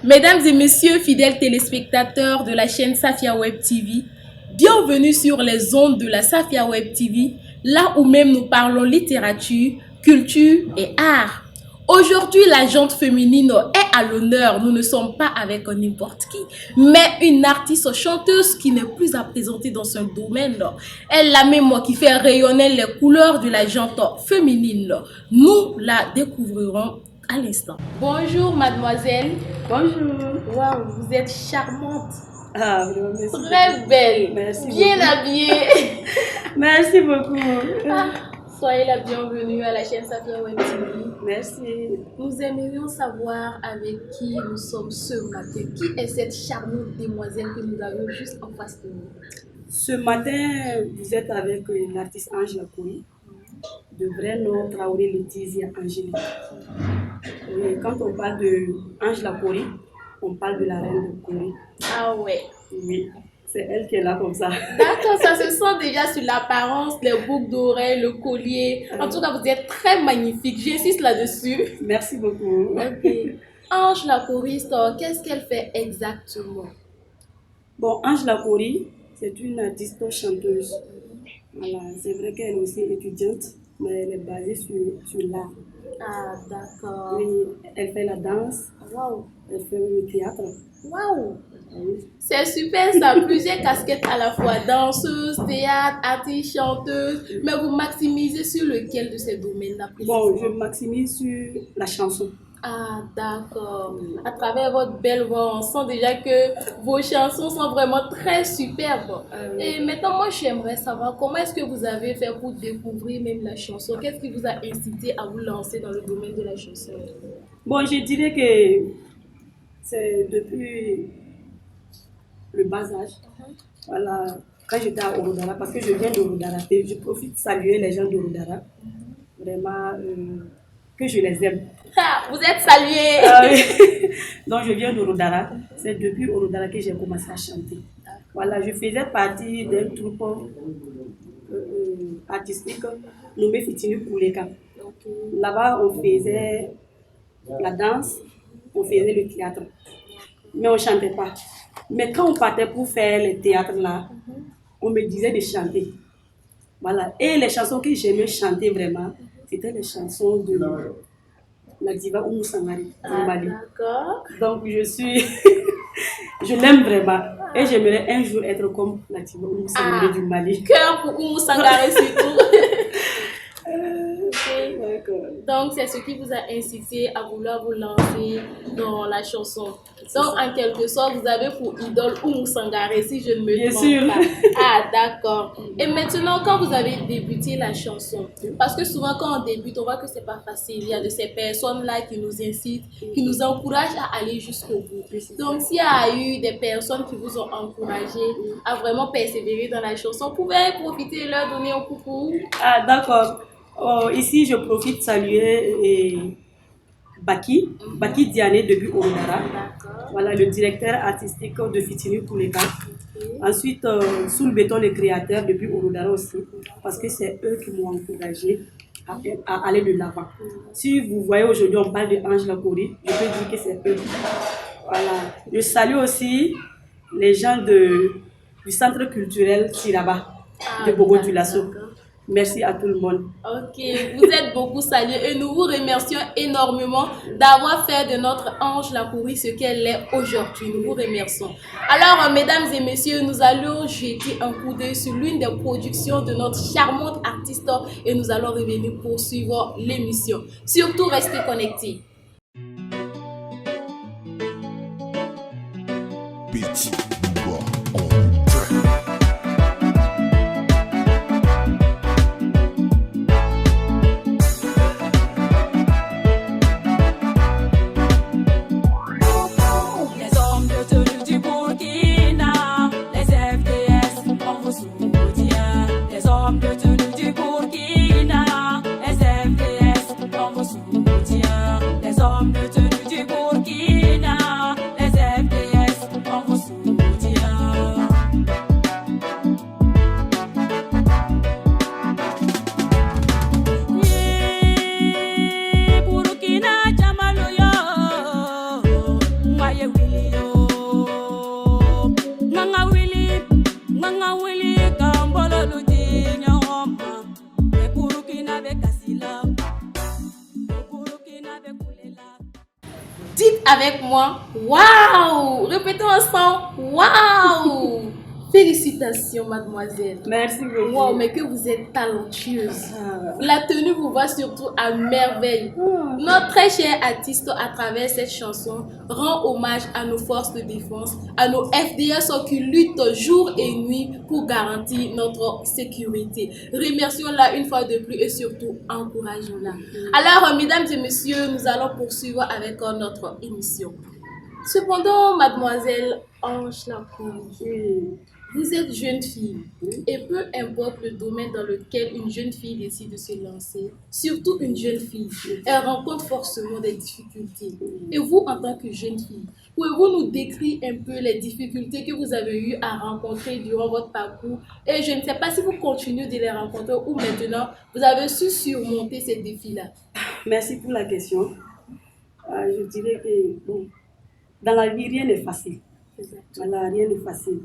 Mesdames et messieurs, fidèles téléspectateurs de la chaîne Safia Web TV, bienvenue sur les ondes de la Safia Web TV, là où même nous parlons littérature, culture et art. Aujourd'hui, la gente féminine est à l'honneur. Nous ne sommes pas avec n'importe qui, mais une artiste chanteuse qui n'est plus à présenter dans son domaine. Elle la même qui fait rayonner les couleurs de la gente féminine. Nous la découvrirons à l'instant. Bonjour mademoiselle. Bonjour. Waouh, vous êtes charmante. Ah, vraiment, merci. Très belle. Merci bien beaucoup. Habillée. Merci beaucoup. Soyez la bienvenue à la chaîne Safia Web TV. Merci. Nous aimerions savoir avec qui nous sommes ce matin. Qui est cette charmante demoiselle que nous avons juste en face de nous? Ce matin, vous êtes avec l'artiste Angela Kouri, de vrai nom Traoré Laetitia Angélique. Et quand on parle de Angela Kouri, on parle de la reine de Kouri. Ah ouais. Oui, c'est elle qui est là comme ça. D'accord, ça se sent déjà sur l'apparence, les boucles d'oreilles, le collier. En tout cas, vous êtes très magnifique. J'insiste là-dessus. Merci beaucoup. Ok. Angela Kouri, qu'est-ce qu'elle fait exactement? Bon, Angela Kouri, c'est une artiste chanteuse. Voilà, c'est vrai qu'elle est aussi étudiante, mais elle est basée sur l'art. Ah, d'accord. Oui, elle fait la danse, Waouh. elle fait le théâtre. Waouh. Oui. C'est super, ça a plusieurs casquettes à la fois, danseuse, théâtre, artiste, chanteuse. Mais vous maximisez sur lequel de ces domaines-là? Bon, je maximise sur la chanson. Ah, d'accord. À travers votre belle voix, on sent déjà que vos chansons sont vraiment très superbes. Et maintenant, moi, j'aimerais savoir comment est-ce que vous avez fait pour découvrir même la chanson? Qu'est-ce qui vous a incité à vous lancer dans le domaine de la chanson? Bon, je dirais que c'est depuis le bas âge. Voilà, quand j'étais à Orodara, parce que je viens d'Orodara, je profite de saluer les gens d'Orodara. Vraiment, que je les aime. Ah, vous êtes salués! Oui. Donc, je viens d'Orodara. C'est depuis Orodara que j'ai commencé à chanter. Voilà, je faisais partie d'un troupe artistique nommé Fitini Kouleka. Là-bas, on faisait la danse, on faisait le théâtre. Mais on ne chantait pas. Mais quand on partait pour faire le théâtre là, on me disait de chanter. Voilà. Et les chansons que j'aimais chanter vraiment, c'était les chansons de la diva Oumou Sangare du Mali. D'accord. Donc je l'aime vraiment. Et j'aimerais un jour être comme la diva Oumou Sangare du Mali. Cœur pour Oumou Sangare surtout. Okay. Donc, c'est ce qui vous a incité à vouloir vous lancer dans la chanson. Donc, en quelque sorte, vous avez pour idole Oumou Sangare, si je ne me trompe pas. Ah, d'accord. Et maintenant, quand vous avez débuté la chanson, parce que souvent, quand on débute, on voit que c'est pas facile. Il y a de ces personnes-là qui nous incitent, qui nous encouragent à aller jusqu'au bout. Donc, s'il y a eu des personnes qui vous ont encouragé à vraiment persévérer dans la chanson, vous pouvez profiter et leur donner un coucou. Ah, d'accord. Oh, ici, je profite de saluer Baki Diané depuis Orodara. Voilà, le directeur artistique de Fitini Kouleka. Ensuite, Sous le béton, les créateurs depuis Orodara aussi, parce que c'est eux qui m'ont encouragé à aller de l'avant. Si vous voyez aujourd'hui, on parle de Angela Kouri, je peux dire que c'est eux. Voilà. Je salue aussi les gens du centre culturel Siraba de Bobo du Lasso. Merci à tout le monde. Ok, vous êtes beaucoup salués et nous vous remercions énormément d'avoir fait de notre Angela Kouri ce qu'elle est aujourd'hui. Nous vous remercions. Alors, mesdames et messieurs, nous allons jeter un coup d'œil sur l'une des productions de notre charmante artiste et nous allons revenir poursuivre l'émission. Surtout, restez connectés. Petit. Les hommes de tenue du Burkina, les FDS, on vous soutient. Dites avec moi, waouh! Répétons ensemble, waouh! Félicitations, mademoiselle. Merci beaucoup. Wow, mais que vous êtes talentueuse. La tenue vous va surtout à merveille. Notre très cher artiste, à travers cette chanson, rend hommage à nos forces de défense, à nos FDS qui luttent jour et nuit pour garantir notre sécurité. Remercions-la une fois de plus et surtout encourageons-la. Alors, mesdames et messieurs, nous allons poursuivre avec notre émission. Cependant, mademoiselle Ange Lacour, vous êtes jeune fille et peu importe le domaine dans lequel une jeune fille décide de se lancer, surtout une jeune fille, elle rencontre forcément des difficultés. Et vous, en tant que jeune fille, pouvez-vous nous décrire un peu les difficultés que vous avez eues à rencontrer durant votre parcours? Et je ne sais pas si vous continuez de les rencontrer ou maintenant vous avez su surmonter ces défis-là. Merci pour la question. Je dirais que bon, dans la vie, rien n'est facile. Voilà, rien n'est facile.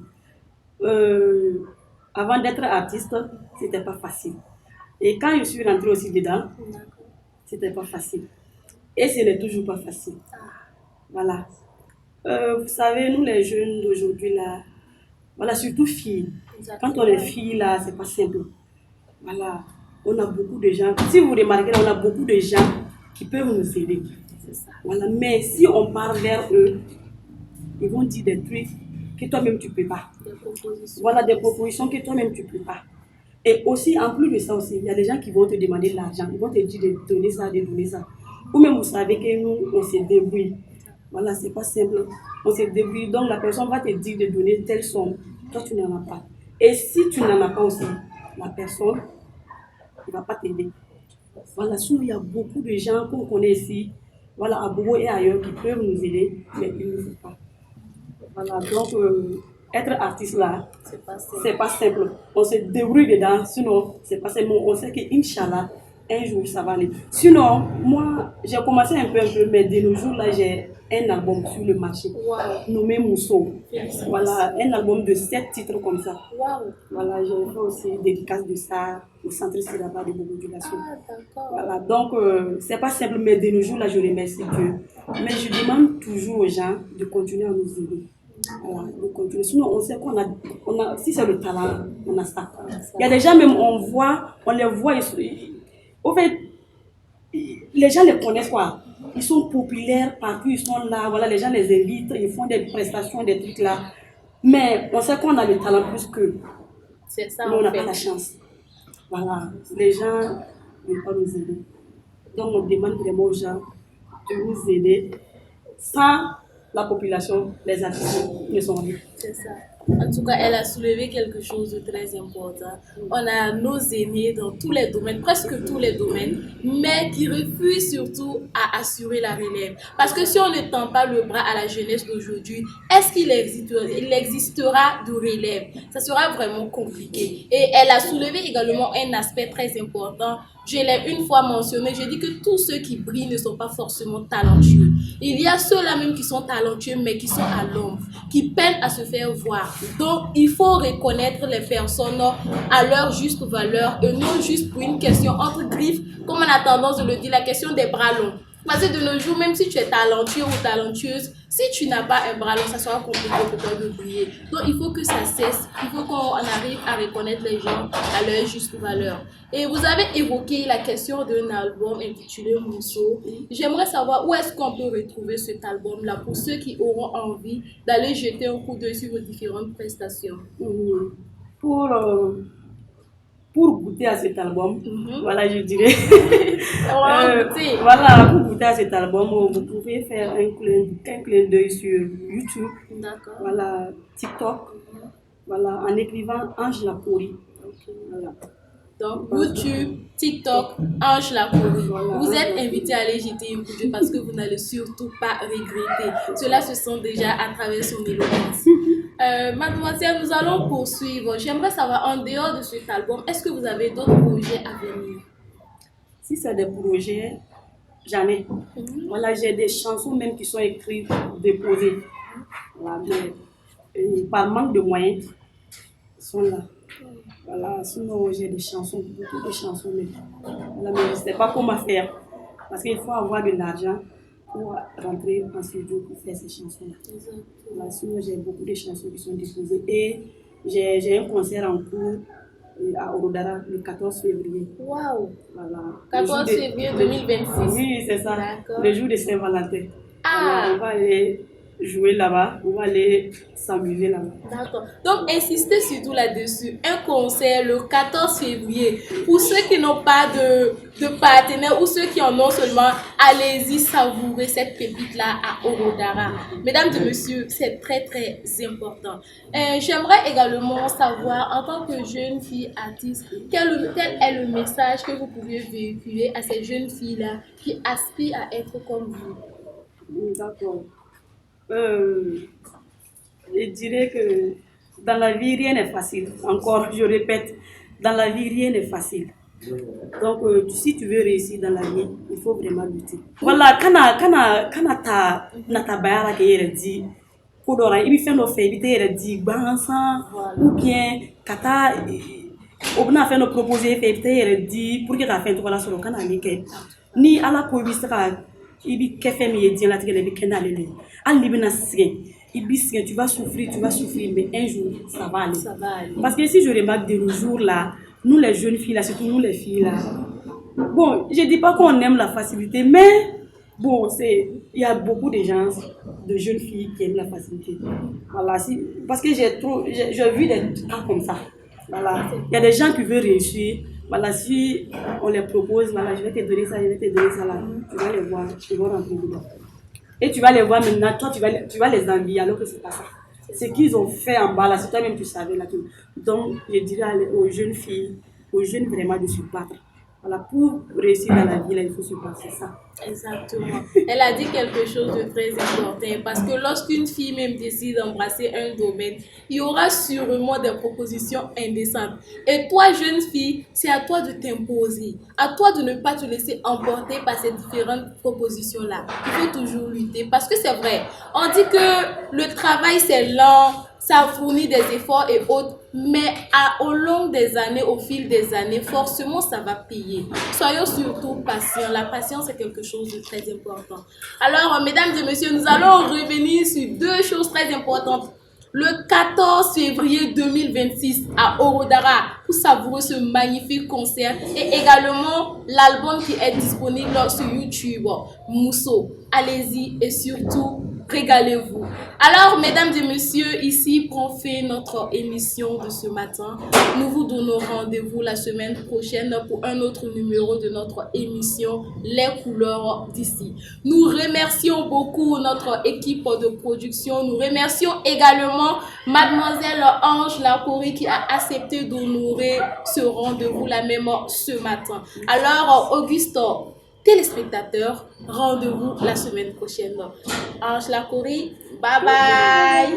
Avant d'être artiste, c'était pas facile. Et quand je suis rentrée aussi dedans, c'était pas facile. Et ce n'est toujours pas facile. Voilà. Vous savez, nous les jeunes d'aujourd'hui, là, voilà, surtout filles. Quand on est fille, là, c'est pas simple. Voilà. On a beaucoup de gens. Si vous remarquez, on a beaucoup de gens qui peuvent nous aider. Voilà. Mais si on part vers eux, ils vont dire des trucs que toi-même tu ne peux pas. Voilà, des propositions que toi-même tu ne peux pas. Et aussi, en plus de ça aussi, il y a des gens qui vont te demander de l'argent. Ils vont te dire de donner ça, de donner ça. Ou même vous savez que nous, on se débrouille. Voilà, c'est pas simple. On se débrouille. Donc la personne va te dire de donner telle somme. Toi, tu n'en as pas. Et si tu n'en as pas aussi, la personne ne va pas t'aider. Voilà, sinon il y a beaucoup de gens qu'on connaît ici, voilà, à Bobo et ailleurs, qui peuvent nous aider, mais ils ne le font pas. Voilà, donc être artiste là, c'est pas simple. On se débrouille dedans, sinon c'est pas simple. On sait qu'Inch'Allah, un jour ça va aller. Sinon, moi, j'ai commencé un peu, mais de nos jours là, j'ai un album sur le marché, nommé Mousso. Voilà, un album de 7 titres comme ça. Voilà, j'ai fait aussi une dédicace de ça au centre Siraba de Bobodulation. Voilà, donc c'est pas simple, mais de nos jours là, je remercie Dieu. Mais je demande toujours aux gens de continuer à nous aider. Voilà, de continuer. Sinon, on sait qu'on a, si c'est le talent, on a ça. Il y a des gens, même on les voit, au fait, les gens les connaissent quoi. Ils sont populaires partout, ils sont là, voilà, les gens les invitent, ils font des prestations, des trucs là. Mais on sait qu'on a le talent plus qu'eux. C'est ça, mais on n'a pas la chance. Voilà, les gens ne veulent pas nous aider. Donc on demande vraiment aux gens de nous aider. Sans la population, les artistes ne sont rien. C'est ça. En tout cas, elle a soulevé quelque chose de très important. On a nos aînés dans tous les domaines, presque tous les domaines, mais qui refusent surtout à assurer la relève. Parce que si on ne tend pas le bras à la jeunesse d'aujourd'hui, est-ce qu'il existera de relève? Ça sera vraiment compliqué. Et elle a soulevé également un aspect très important. Je l'ai une fois mentionné, je dis que tous ceux qui brillent ne sont pas forcément talentueux. Il y a ceux-là même qui sont talentueux, mais qui sont à l'ombre, qui peinent à se faire voir. Donc, il faut reconnaître les personnes à leur juste valeur et non juste pour une question entre griffes, comme on a tendance à le dire, la question des bras longs. Parce que de nos jours, même si tu es talentueux ou talentueuse, si tu n'as pas un bras long, ça sera compliqué pour toi de briller. Donc, il faut que ça cesse. Il faut qu'on arrive à reconnaître les gens à leur juste valeur. Et vous avez évoqué la question d'un album intitulé Mousso. J'aimerais savoir où est-ce qu'on peut retrouver cet album-là pour ceux qui auront envie d'aller jeter un coup d'œil sur vos différentes prestations. Pour goûter à cet album, voilà, je dirais. Voilà, pour goûter à cet album, vous pouvez faire un clin d'œil sur YouTube, voilà, TikTok, voilà, en écrivant Ange Lapori. Voilà. Donc, YouTube, TikTok, Ange Lacouri. Vous êtes invité à aller jeter un coup d'œil parce que vous n'allez surtout pas regretter. Cela se sent déjà à travers son éloquence. Mademoiselle, nous allons poursuivre. J'aimerais savoir, en dehors de cet album, est-ce que vous avez d'autres projets à venir? Si c'est des projets, j'en ai. Voilà, j'ai des chansons même qui sont écrites, déposées. Voilà, mais par manque de moyens, sont là. Voilà, sinon j'ai des chansons, beaucoup de chansons, mais, voilà, mais je ne sais pas comment faire. Parce qu'il faut avoir de l'argent pour rentrer en studio pour faire ces chansons-là. Voilà, sinon j'ai beaucoup de chansons qui sont déposées. Et j'ai un concert en cours à Orodara le 14 février. Waouh! Voilà. 14 février 2026. Oui, c'est ça. D'accord. Le jour de Saint-Valentin. Ah! Voilà, on va aller jouer là-bas, on va aller s'amuser là-bas. D'accord. Donc, insistez surtout là-dessus. Un concert le 14 février. Pour ceux qui n'ont pas de partenaire ou ceux qui en ont seulement, allez-y savourer cette pépite-là à Orodara. Mesdames et messieurs, c'est très, très important. J'aimerais également savoir, en tant que jeune fille artiste, quel est le message que vous pouvez véhiculer à ces jeunes filles-là qui aspirent à être comme vous? D'accord. Je dirais que dans la vie, rien n'est facile. Encore, je répète, dans la vie, rien n'est facile. Donc, si tu veux réussir dans la vie, il faut vraiment lutter. Voilà, quand ta bayara qui est dit, kodora, il fait nos faits, il te dit, bansan, ou bien, kata, on a fait nos propositions, il te dit, pour que tu aies fait tout voilà sur le canal, ni à la police, il dit que fait mes diens là, tu es le canal, tu vas souffrir, mais un jour, ça va aller. Ça va aller. Parce que si je remarque de nos jours là, nous les jeunes filles là, surtout nous les filles là, bon, je dis pas qu'on aime la facilité, mais bon, il y a beaucoup de gens, de jeunes filles qui aiment la facilité. Voilà, parce que j'ai vu des cas comme ça. Voilà, il y a des gens qui veulent réussir. Voilà, si on les propose, voilà, je vais te donner ça, là, tu vas les voir, tu vas rentrer dedans. Et tu vas les voir maintenant, toi tu vas les envier alors que c'est pas ça. Ce qu'ils ont fait en bas là, c'est toi-même tu savais là. Donc je dirais aux jeunes filles, aux jeunes vraiment de se battre. Voilà, pour réussir dans la vie là, il faut se battre, c'est ça. Exactement. Elle a dit quelque chose de très important parce que lorsqu'une fille même décide d'embrasser un domaine, il y aura sûrement des propositions indécentes. Et toi, jeune fille, c'est à toi de t'imposer, à toi de ne pas te laisser emporter par ces différentes propositions-là. Il faut toujours lutter parce que c'est vrai. On dit que le travail c'est lent, ça fournit des efforts et autres, mais au long des années, au fil des années, forcément ça va payer. Soyons surtout patients. La patience est quelque chose de très important. Alors, mesdames et messieurs, nous allons revenir sur deux choses très importantes. Le 14 février 2026 à Orodara pour savourer ce magnifique concert et également l'album qui est disponible sur YouTube, Mousso. Allez-y et surtout régalez-vous. Alors, mesdames et messieurs, ici prend fin notre émission de ce matin. Nous vous donnons rendez-vous la semaine prochaine pour un autre numéro de notre émission Les couleurs d'ici. Nous remercions beaucoup notre équipe de production. Nous remercions également Mademoiselle Ange Lacouri qui a accepté d'honorer ce rendez-vous la même ce matin. Alors, Auguste, téléspectateurs, rendez-vous la semaine prochaine. Ange Lacouri, bye bye.